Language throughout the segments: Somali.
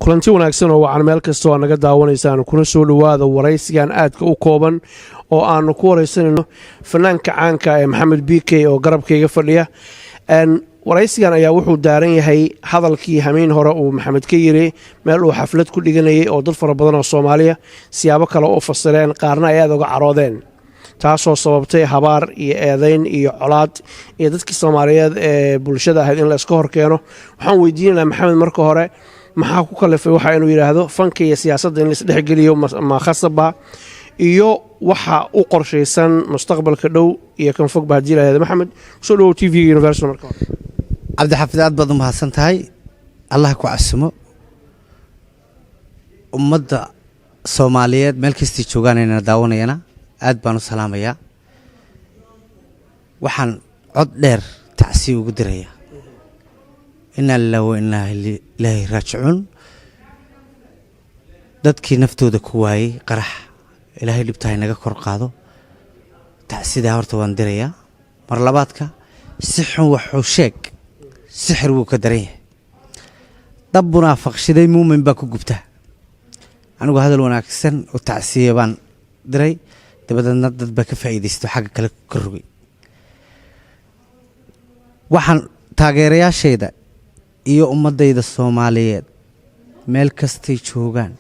kulanti wanaagsan oo wacan meel kasta oo naga daawanaysaan kuna soo dhawaada waraysigan aadka u kooban oo aanu ku waraysanayno fanaanka caanka ee Maxamed BK oo garabkayga fadhiya waraysigan ayaa wuxuu daaran yahay hadalkii hameen hore uu Maxamed ka yiri meel uu xaflad ku dhiganayay oo dad fara badan oo Soomaaliya siyaabo kale oo fasireen qaarna ay aad uga caroodeen taasoo sababtay habaar iyo eedayn iyo colaad iyo dadkii Soomaaliyeed ee bulshada ahayd in la iska hor keeno waxaan weydiinaynaa Maxamed marka hore maxaa ku kalifay waxa inuu yiraahdo fanka iyo siyaasadda in la isdhex geliyo ma khasaba iyo waxa u qorshaysan mustaqbalka dhow iyo kan fog baa jiray Maxamed soo dhaw TV Universal marka عبد الحفيظ aad baad u mahadsan tahay Allah ku casmo ummadda Soomaaliyeed meel kasta joogaan inay daawanayana aad baan u salaamaya waxaan cod dheer tacsi ugu diraya inna lillahi wa inna ilayhi raaji'uun dadkii naftooda ku waayay qarax ilaahay dhibtahay naga kor qaado tacsida horta waan diraya mar labaadka si xun wuxuu sheeg sixir wuu ka daran yahay dab munaafaqshiday muumin baa ku gubta anigu hadal wanaagsan oo tacsiye baan diray dabadna dad ba ka faa'iideysto xagga kale ka rogay waxaan taageerayaashayda iyo ummadayda Soomaaliyeed meel kastay joogaan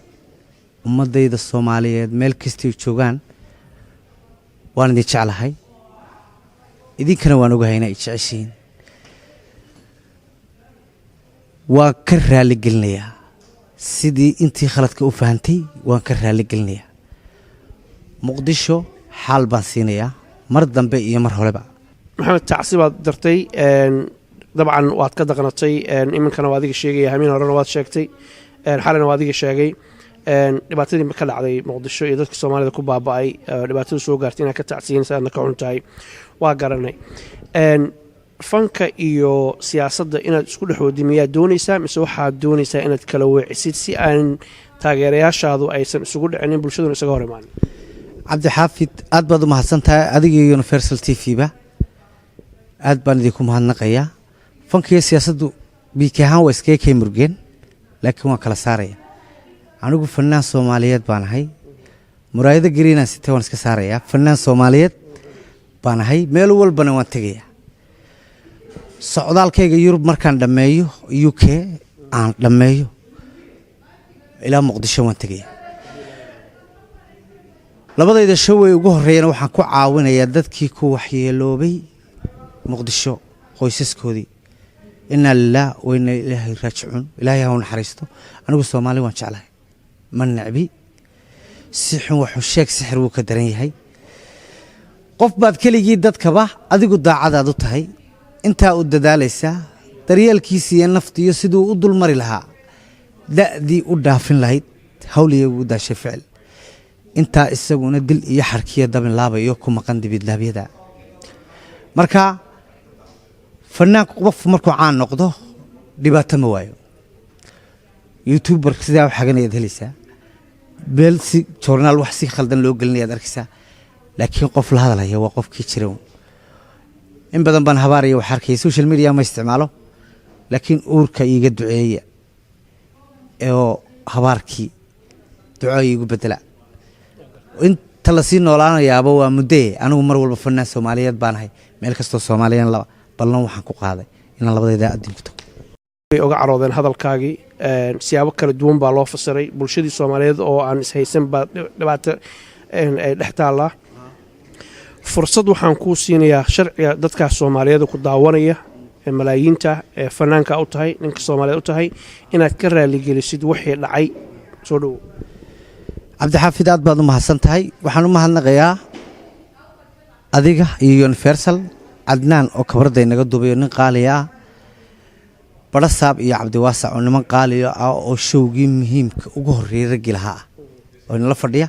ummadayda Soomaaliyeed meel kastay joogaan waan idin jeclahay idinkana waan ogahay inay jeceshiin waan ka raali gelinayaa sidii intii khaladka u fahantay waan ka raali gelinayaa muqdisho xaal baan siinayaa mar dambe iyo mar horeba Maxamed tacsi baad dartay dabcan waad ka daqnatay iminkana waad iga sheegay hameen horena waad sheegtay xalana waad iga sheegay dhibaatadii ka dhacday muqdisho iyo dadka Soomaalida ku baaba'ay dhibaatada soo gaartay inaad ka tacsiinaysaa ka xuntahay waa garanay fanka iyo siyaasadda inaad isku dhaxoodimiyaa doonaysaa mise waxaad doonaysaa inaad kala weecisid si aan taageerayaashaadu aysan isugu dhicinin bulshaduna isaga hor imaan Cabdi Xaafid aad baad u mahadsantahay adiga iyo Universal TV ba aad baan idinku mahadnaqayaa fanka iyo siyaasaddu biikahan waa iska kay murgeen laakiin waan kala saaraya anigu fanaan Soomaaliyeed baan ahay muraayada gariina sitay waan iska saaraya fanaan Soomaaliyeed baan ahay meel walbana waan tagayaa socdaalkayga Yurub markaan dhameeyo UK aan dhameeyo ilaa Muqdisho waan tagayaa labadayda shaway ugu horeeyana waxaan ku caawinayaa dadkii ku waxyeeloobay Muqdisho qoysaskoodii inna lillahi wa inna ilayhi raaji'uun ilaahay ha u naxariisto anigu Soomaali waan jeclahay man nacbi si xun wuxuu sheeg sixir wuu ka daran yahay qof baad keligii dadkaba adigu daacadaad u tahay inta u dadaalaysa daryeelkiisa iyo naftiyo sidoo u dulmari lahaa daadii u dhaafin lahayd hawliga ugu daashay ficil inta isaguna dil iyo xarkiya dabin laabayo ku maqan dibidlaabyada marka fanaanku qof markuu caan noqdo dhibaato ma waayo YouTuber sidaa wax xagan ay helaysaa beel si journal wax si khaldan loo gelinayaa arkaysaa laakiin qof la hadalaya waa qofkii jira in badan baan habaariyo wax arkay social media ma isticmaalo laakiin uurka iiga duceeya oo habaarkii duco iigu bedela inta la sii noolaanayaaba waa mudee anigu mar walba fanaan Soomaaliyeed baan ahay meel kasto Soomaaliyan laba ballan waxaan ku qaaday in labadayda adin ku tago uga caroodeen hadalkaagii siyaabo kala duwan baa loo fasiray bulshadii Soomaaliyeed oo aan is haysan baa dhibaato ay dhaxtaala fursad waxaan ku siinayaa sharciga dadka Soomaaliyeed ku daawanaya malaayiinta fanaanka u tahay ninka Soomaaliyeed u tahay inaad ka raali gelisid wixii dhacay soo dhaw Cabdi Xaafid aad baad u mahadsan tahay waxaan u mahadnaqayaa adiga iyo Universal Adnaan oo kabarday naga duubayo nin qaali ah Barasaab iyo Cabdi Waasac oo niman qaali ah oo showgii muhiimka ugu horeeyay rag ilaha oo in la fadhiya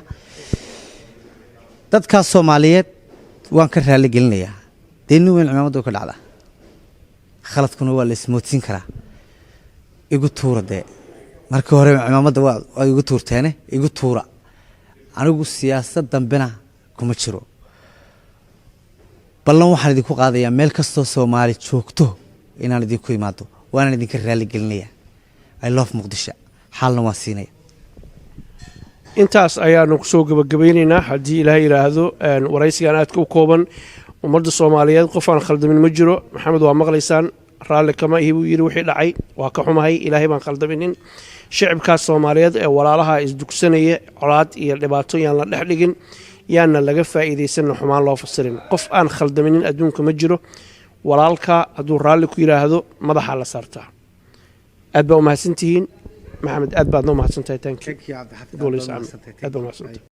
dadka Soomaaliyeed waan ka raali gelinayaa deenu weyn cimaamada ka dhacda khaladkuna waa la ismoodsin karaa igu tuurade markii hore cimaamada waa igu tuurteene igu tuura anigu siyaasad dambena kuma jiro ballan waxaan idinku qaadayaa meel kastoo Soomaali joogto inaan idinku imaado waan idinka raali gelinayaa I love Muqdisho xaalna waan siinaya intaas ayaanu kusoo gabagabeynaynaa haddii ilaahay yidhaahdo waraysigan aadka u kooban ummadda soomaaliyeed qof aan khaldamin ma jiro maxamed waa maqlaysaan raalli kama ihi buu yidhi wixii dhacay waa ka xumahay ilaahay baan khaldaminin shicibkaas soomaaliyeed ee walaalaha isdugsanaya colaad iyo dhibaato yaan la dhex dhigin yaana laga faa'iidaysanna xumaan loo fasirin qof aan khaldaminin adduunka ma jiro walaalka hadduu raalli ku yidhaahdo madaxaa la saartaa aad baa u mahadsantihiin maxamed aad baad noo mahadsantahay Thank you, Abdi Xafid. Aad baa u mahadsantahay.